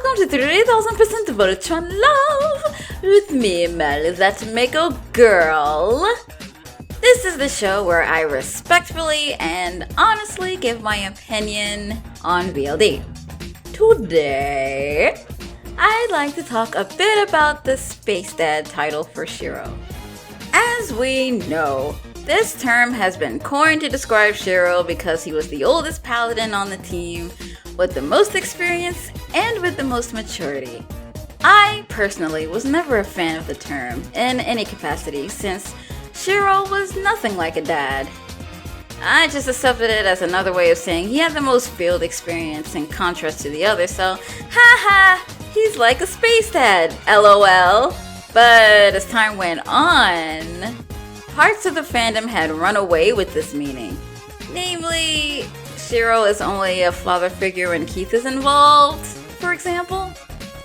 welcome to 30,000% Voltron Love with me, Mel, that Mako girl. This is the show where I respectfully and honestly give my opinion on VLD. Today, I'd like to talk a bit about the Space Dad title for Shiro. As we know, this term has been coined to describe Shiro because he was the oldest paladin on the team, with the most experience and with the most maturity. I personally was never a fan of the term in any capacity since Shiro was nothing like a dad. I just accepted it as another way of saying he had the most field experience in contrast to the others, so haha, he's like a space dad, lol. But as time went on, parts of the fandom had run away with this meaning. Namely, Shiro is only a father figure when Keith is involved, for example.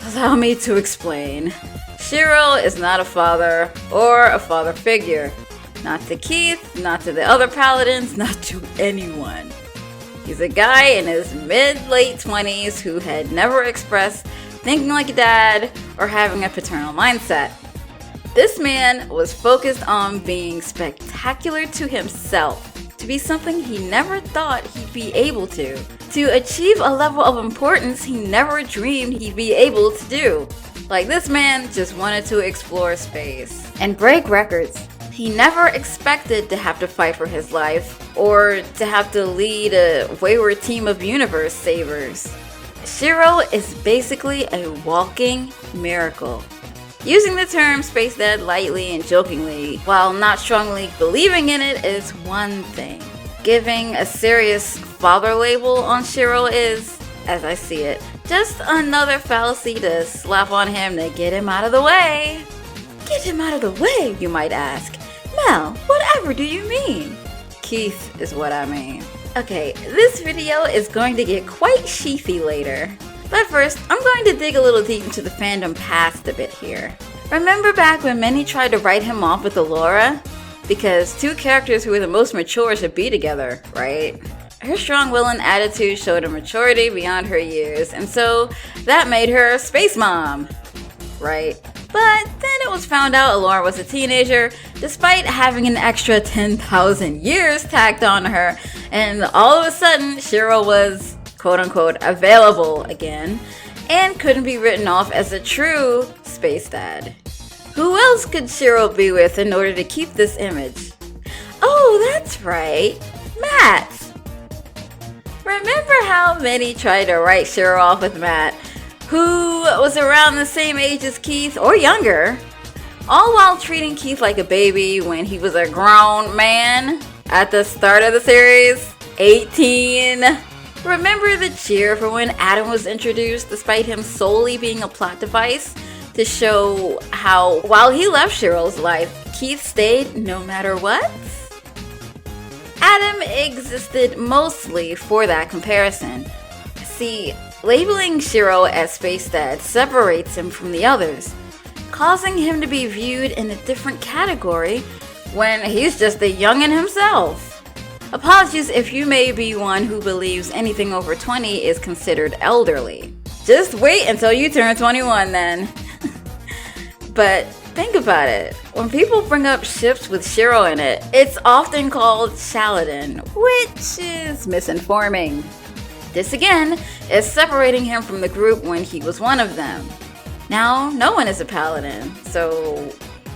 Allow me to explain. Shiro is not a father or a father figure. Not to Keith, not to the other paladins, not to anyone. He's a guy in his mid-late 20s who had never expressed thinking like a dad or having a paternal mindset. This man was focused on being spectacular to himself, to be something he never thought he'd be able to achieve a level of importance he never dreamed he'd be able to do. Like, this man just wanted to explore space and break records. He never expected to have to fight for his life or to have to lead a wayward team of universe savers. Shiro is basically a walking miracle. Using the term Space Dad lightly and jokingly, while not strongly believing in it, is one thing. Giving a serious father label on Shiro is, as I see it, just another fallacy to slap on him to get him out of the way. Get him out of the way, you might ask. Mel, whatever do you mean? Keith is what I mean. Okay, this video is going to get quite sheathy later. But first, I'm going to dig a little deep into the fandom past a bit here. Remember back when many tried to write him off with Allura? Because two characters who were the most mature should be together, right? Her strong will and attitude showed a maturity beyond her years, and so that made her a space mom, right? But then it was found out Allura was a teenager, despite having an extra 10,000 years tacked on her, and all of a sudden, Shiro was quote-unquote available again, and couldn't be written off as a true space dad. Who else could Shiro be with in order to keep this image? Oh, that's right, Matt! Remember how many tried to write Shiro off with Matt, who was around the same age as Keith, or younger, all while treating Keith like a baby when he was a grown man at the start of the series, 18. Remember the cheer for when Adam was introduced, despite him solely being a plot device to show how, while he left Shiro's life, Keith stayed no matter what? Adam existed mostly for that comparison. See, labeling Shiro as Space Dad separates him from the others, causing him to be viewed in a different category when he's just a youngin' himself. Apologies if you may be one who believes anything over 20 is considered elderly. Just wait until you turn 21 then. But think about it. When people bring up ships with Shiro in it, it's often called Shaladin, which is misinforming. This again is separating him from the group when he was one of them. Now, no one is a paladin, so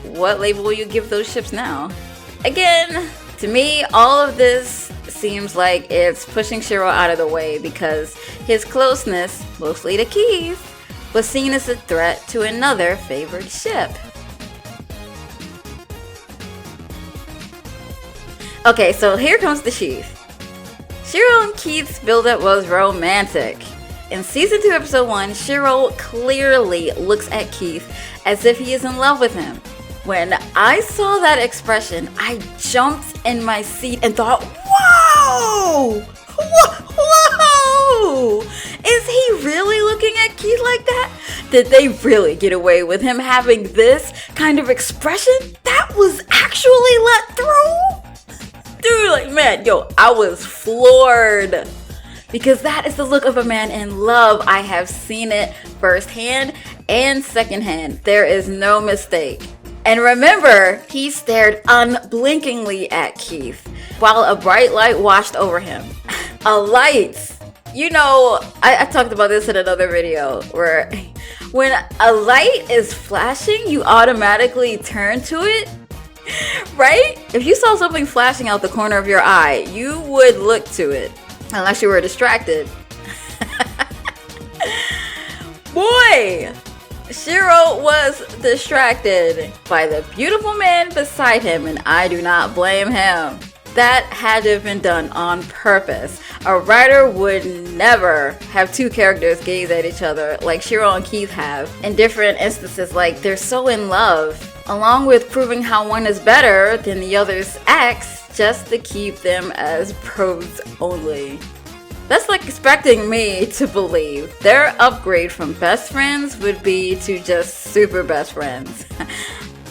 what label will you give those ships now? Again, to me, all of this seems like it's pushing Shiro out of the way because his closeness, mostly to Keith, was seen as a threat to another favored ship. Okay, so here comes the sheath. Shiro and Keith's buildup was romantic. In Season 2, Episode 1, Shiro clearly looks at Keith as if he is in love with him. When I saw that expression, I jumped in my seat and thought, whoa! Whoa! Is he really looking at Keith like that? Did they really get away with him having this kind of expression that was actually let through? Dude, like, man, yo, I was floored. because that is the look of a man in love. I have seen it firsthand and secondhand. There is no mistake. And remember, he stared unblinkingly at Keith while a bright light washed over him. A light! You know, I talked about this in another video where when a light is flashing, you automatically turn to it, right? If you saw something flashing out the corner of your eye, you would look to it, unless you were distracted. Boy! Shiro was distracted by the beautiful man beside him, and I do not blame him. That had to have been done on purpose. A writer would never have two characters gaze at each other like Shiro and Keith have in different instances, like they're so in love, along with proving how one is better than the other's ex just to keep them as pros only. That's like expecting me to believe their upgrade from best friends would be to just super best friends.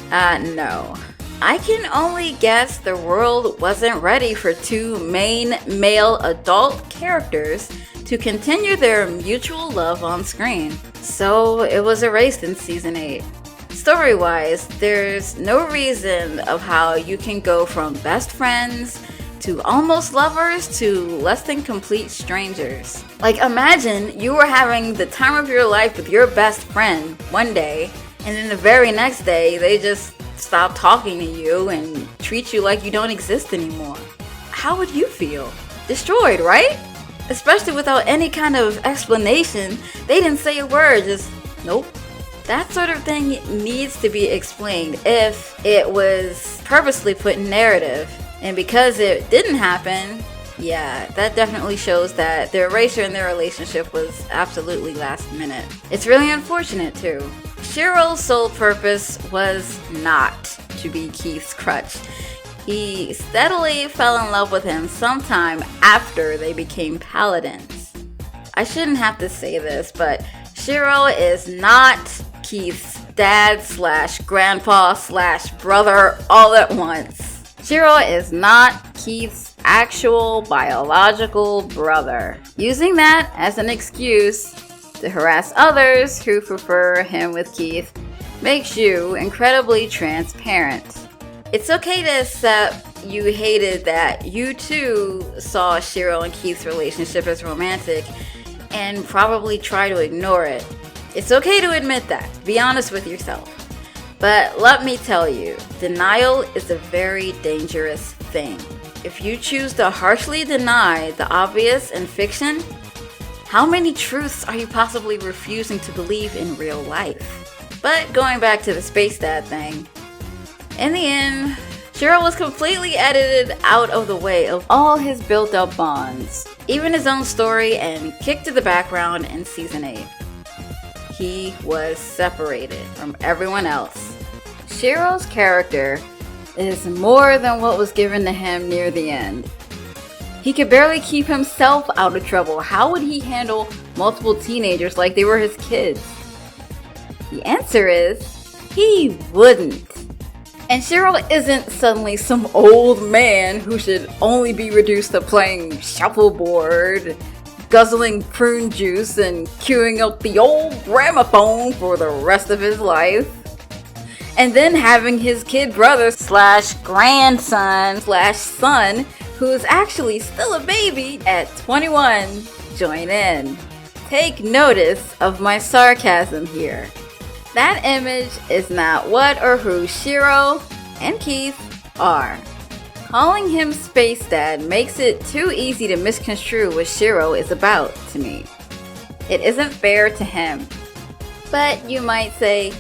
No. I can only guess the world wasn't ready for two main male adult characters to continue their mutual love on screen. So it was erased in season 8. Story-wise, there's no reason of how you can go from best friends to almost lovers to less than complete strangers. Like, imagine you were having the time of your life with your best friend one day, and then the very next day they just stop talking to you and treat you like you don't exist anymore. How would you feel? Destroyed, right? Especially without any kind of explanation. They didn't say a word, just nope. That sort of thing needs to be explained if it was purposely put in narrative. And because it didn't happen, yeah, that definitely shows that the erasure in their relationship was absolutely last minute. It's really unfortunate too. Shiro's sole purpose was not to be Keith's crutch. He steadily fell in love with him sometime after they became paladins. I shouldn't have to say this, but Shiro is not Keith's dad / grandpa / brother all at once. Shiro is not Keith's actual biological brother, using that as an excuse to harass others who prefer him with Keith makes you incredibly transparent. It's okay to accept you hated that you too saw Shiro and Keith's relationship as romantic and probably try to ignore it. It's okay to admit that. Be honest with yourself. But let me tell you, denial is a very dangerous thing. If you choose to harshly deny the obvious in fiction, how many truths are you possibly refusing to believe in real life? But going back to the space dad thing, in the end, Shiro was completely edited out of the way of all his built up bonds, even his own story, and kicked to the background in season 8. He was separated from everyone else. Shiro's character is more than what was given to him near the end. He could barely keep himself out of trouble. How would he handle multiple teenagers like they were his kids? The answer is, he wouldn't. And Shiro isn't suddenly some old man who should only be reduced to playing shuffleboard, guzzling prune juice, and queuing up the old gramophone for the rest of his life. And then having his kid brother / grandson / son, who is actually still a baby at 21, join in. Take notice of my sarcasm here. That image is not what or who Shiro and Keith are. Calling him Space Dad makes it too easy to misconstrue what Shiro is about to me. It isn't fair to him. But you might say,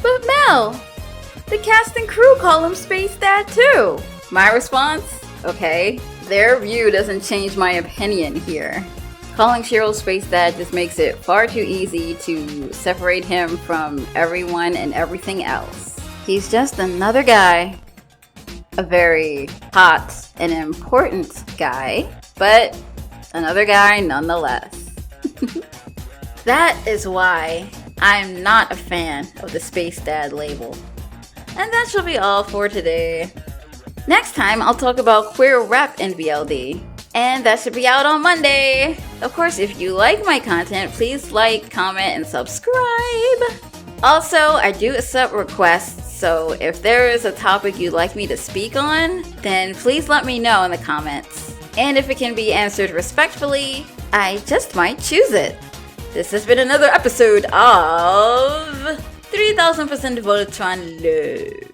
but Mel, the cast and crew call him Space Dad too. My response? Okay, their view doesn't change my opinion here. Calling Shiro Space Dad just makes it far too easy to separate him from everyone and everything else. He's just another guy. A very hot and important guy, but another guy nonetheless. That is why I'm not a fan of the Space Dad label. And that shall be all for today. Next time, I'll talk about queer rep in VLD And that should be out on Monday. Of course, if you like my content, please like, comment, and subscribe. Also, I do accept requests, so if there is a topic you'd like me to speak on, then please let me know in the comments. And if it can be answered respectfully, I just might choose it. This has been another episode of 3000% Voltron Love.